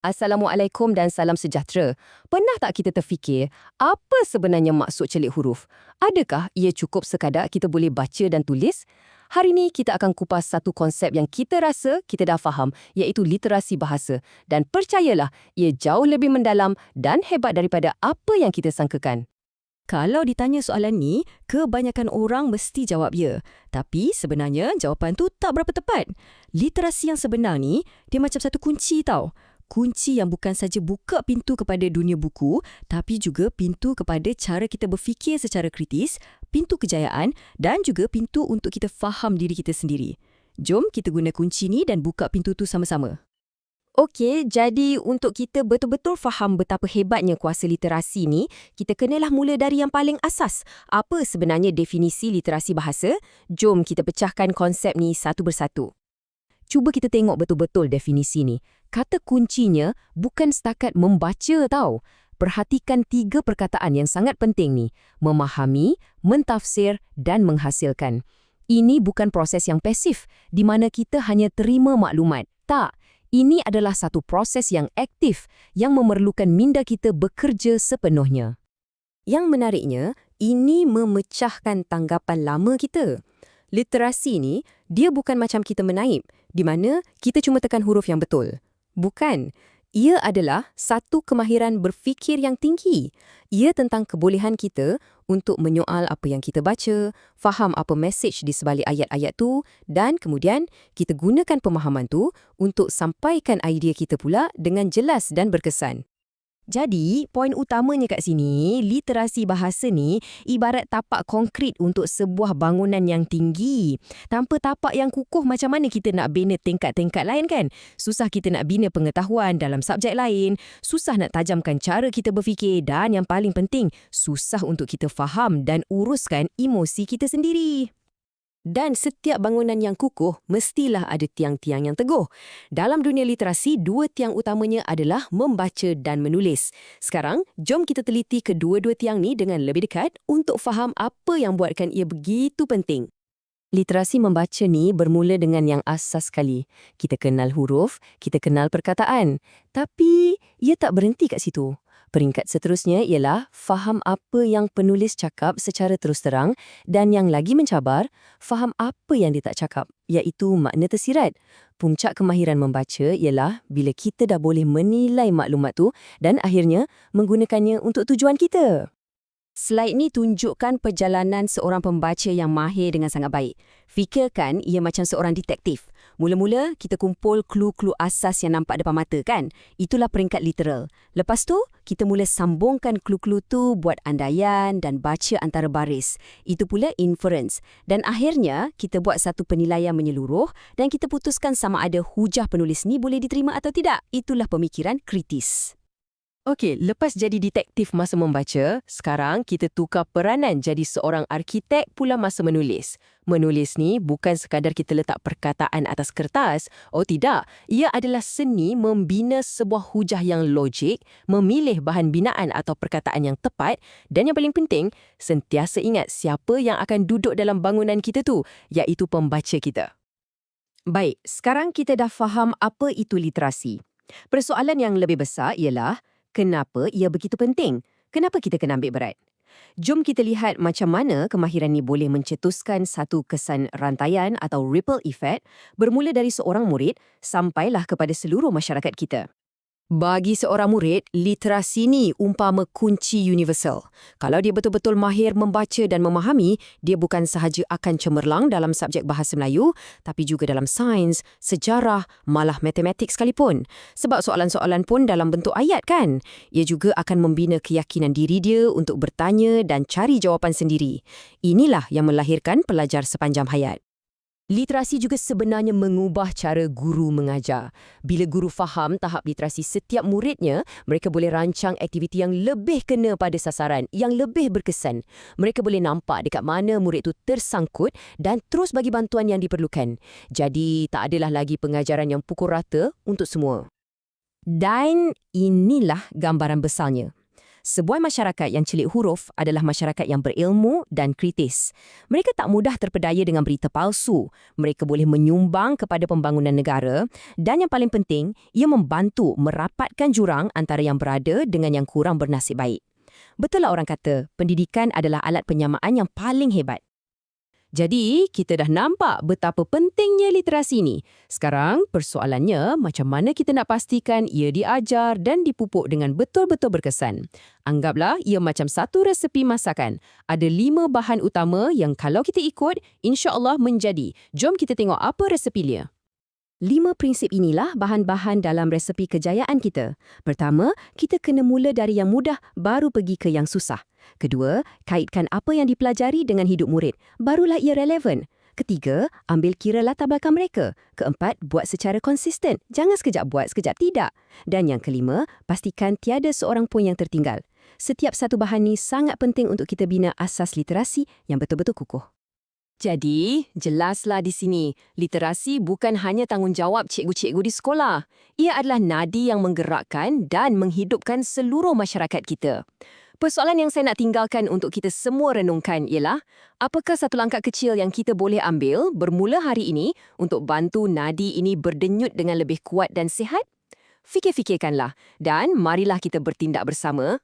Assalamualaikum dan salam sejahtera. Pernah tak kita terfikir, apa sebenarnya maksud celik huruf? Adakah ia cukup sekadar kita boleh baca dan tulis? Hari ini kita akan kupas satu konsep yang kita rasa kita dah faham, iaitu literasi bahasa. Dan percayalah, ia jauh lebih mendalam dan hebat daripada apa yang kita sangkakan. Kalau ditanya soalan ni, kebanyakan orang mesti jawab ya. Tapi sebenarnya jawapan tu tak berapa tepat. Literasi yang sebenar ni, dia macam satu kunci tau. Kunci yang bukan saja buka pintu kepada dunia buku, tapi juga pintu kepada cara kita berfikir secara kritis, pintu kejayaan dan juga pintu untuk kita faham diri kita sendiri. Jom kita guna kunci ni dan buka pintu tu sama-sama. Okey, jadi untuk kita betul-betul faham betapa hebatnya kuasa literasi ni, kita kenalah mula dari yang paling asas. Apa sebenarnya definisi literasi bahasa? Jom kita pecahkan konsep ni satu persatu. Cuba kita tengok betul-betul definisi ni. Kata kuncinya bukan setakat membaca tau. Perhatikan 3 perkataan yang sangat penting ni. Memahami, mentafsir dan menghasilkan. Ini bukan proses yang pasif, di mana kita hanya terima maklumat. Tak. Ini adalah satu proses yang aktif yang memerlukan minda kita bekerja sepenuhnya. Yang menariknya, ini memecahkan tanggapan lama kita. Literasi ni, dia bukan macam kita menaip, di mana kita cuma tekan huruf yang betul. Bukan. Ia adalah satu kemahiran berfikir yang tinggi. Ia tentang kebolehan kita untuk menyoal apa yang kita baca, faham apa mesej di sebalik ayat-ayat tu, dan kemudian kita gunakan pemahaman tu untuk sampaikan idea kita pula dengan jelas dan berkesan. Jadi, poin utamanya kat sini, literasi bahasa ni ibarat tapak konkrit untuk sebuah bangunan yang tinggi. Tanpa tapak yang kukuh, macam mana kita nak bina tingkat-tingkat lain kan? Susah kita nak bina pengetahuan dalam subjek lain, susah nak tajamkan cara kita berfikir dan yang paling penting, susah untuk kita faham dan uruskan emosi kita sendiri. Dan setiap bangunan yang kukuh mestilah ada tiang-tiang yang teguh. Dalam dunia literasi, 2 tiang utamanya adalah membaca dan menulis. Sekarang, jom kita teliti kedua-dua tiang ni dengan lebih dekat untuk faham apa yang buatkan ia begitu penting. Literasi membaca ni bermula dengan yang asas sekali. Kita kenal huruf, kita kenal perkataan. Tapi, ia tak berhenti kat situ. Peringkat seterusnya ialah faham apa yang penulis cakap secara terus terang dan yang lagi mencabar, faham apa yang dia tak cakap, iaitu makna tersirat. Puncak kemahiran membaca ialah bila kita dah boleh menilai maklumat tu dan akhirnya menggunakannya untuk tujuan kita. Slide ni tunjukkan perjalanan seorang pembaca yang mahir dengan sangat baik. Fikirkan ia macam seorang detektif. Mula-mula, kita kumpul clue-clue asas yang nampak depan mata kan? Itulah peringkat literal. Lepas tu, kita mula sambungkan clue-clue tu buat andaian dan baca antara baris. Itu pula inference. Dan akhirnya, kita buat satu penilaian menyeluruh dan kita putuskan sama ada hujah penulis ni boleh diterima atau tidak. Itulah pemikiran kritis. Okey, lepas jadi detektif masa membaca, sekarang kita tukar peranan jadi seorang arkitek pula masa menulis. Menulis ni bukan sekadar kita letak perkataan atas kertas. Oh tidak, ia adalah seni membina sebuah hujah yang logik, memilih bahan binaan atau perkataan yang tepat dan yang paling penting, sentiasa ingat siapa yang akan duduk dalam bangunan kita tu, iaitu pembaca kita. Baik, sekarang kita dah faham apa itu literasi. Persoalan yang lebih besar ialah, kenapa ia begitu penting? Kenapa kita kena ambil berat? Jom kita lihat macam mana kemahiran ni boleh mencetuskan satu kesan rantaian atau ripple effect bermula dari seorang murid sampailah kepada seluruh masyarakat kita. Bagi seorang murid, literasi ni umpama kunci universal. Kalau dia betul-betul mahir membaca dan memahami, dia bukan sahaja akan cemerlang dalam subjek bahasa Melayu, tapi juga dalam sains, sejarah, malah matematik sekalipun. Sebab soalan-soalan pun dalam bentuk ayat kan? Ia juga akan membina keyakinan diri dia untuk bertanya dan cari jawapan sendiri. Inilah yang melahirkan pelajar sepanjang hayat. Literasi juga sebenarnya mengubah cara guru mengajar. Bila guru faham tahap literasi setiap muridnya, mereka boleh rancang aktiviti yang lebih kena pada sasaran, yang lebih berkesan. Mereka boleh nampak dekat mana murid itu tersangkut dan terus bagi bantuan yang diperlukan. Jadi, tak adalah lagi pengajaran yang pukul rata untuk semua. Dan inilah gambaran besarnya. Sebuah masyarakat yang celik huruf adalah masyarakat yang berilmu dan kritis. Mereka tak mudah terpedaya dengan berita palsu. Mereka boleh menyumbang kepada pembangunan negara dan yang paling penting, ia membantu merapatkan jurang antara yang berada dengan yang kurang bernasib baik. Betul lah orang kata, pendidikan adalah alat penyamaan yang paling hebat. Jadi, kita dah nampak betapa pentingnya literasi ni. Sekarang, persoalannya macam mana kita nak pastikan ia diajar dan dipupuk dengan betul-betul berkesan. Anggaplah ia macam satu resepi masakan. Ada 5 bahan utama yang kalau kita ikut, insya-Allah menjadi. Jom kita tengok apa resepi dia. 5 prinsip inilah bahan-bahan dalam resepi kejayaan kita. Pertama, kita kena mula dari yang mudah baru pergi ke yang susah. Kedua, kaitkan apa yang dipelajari dengan hidup murid. Barulah ia relevan. Ketiga, ambil kira latar belakang mereka. Keempat, buat secara konsisten. Jangan sekejap buat, sekejap tidak. Dan yang kelima, pastikan tiada seorang pun yang tertinggal. Setiap satu bahan ni sangat penting untuk kita bina asas literasi yang betul-betul kukuh. Jadi, jelaslah di sini, literasi bukan hanya tanggungjawab cikgu-cikgu di sekolah. Ia adalah nadi yang menggerakkan dan menghidupkan seluruh masyarakat kita. Persoalan yang saya nak tinggalkan untuk kita semua renungkan ialah, apakah satu langkah kecil yang kita boleh ambil bermula hari ini untuk bantu nadi ini berdenyut dengan lebih kuat dan sihat? Fikir-fikirkanlah dan marilah kita bertindak bersama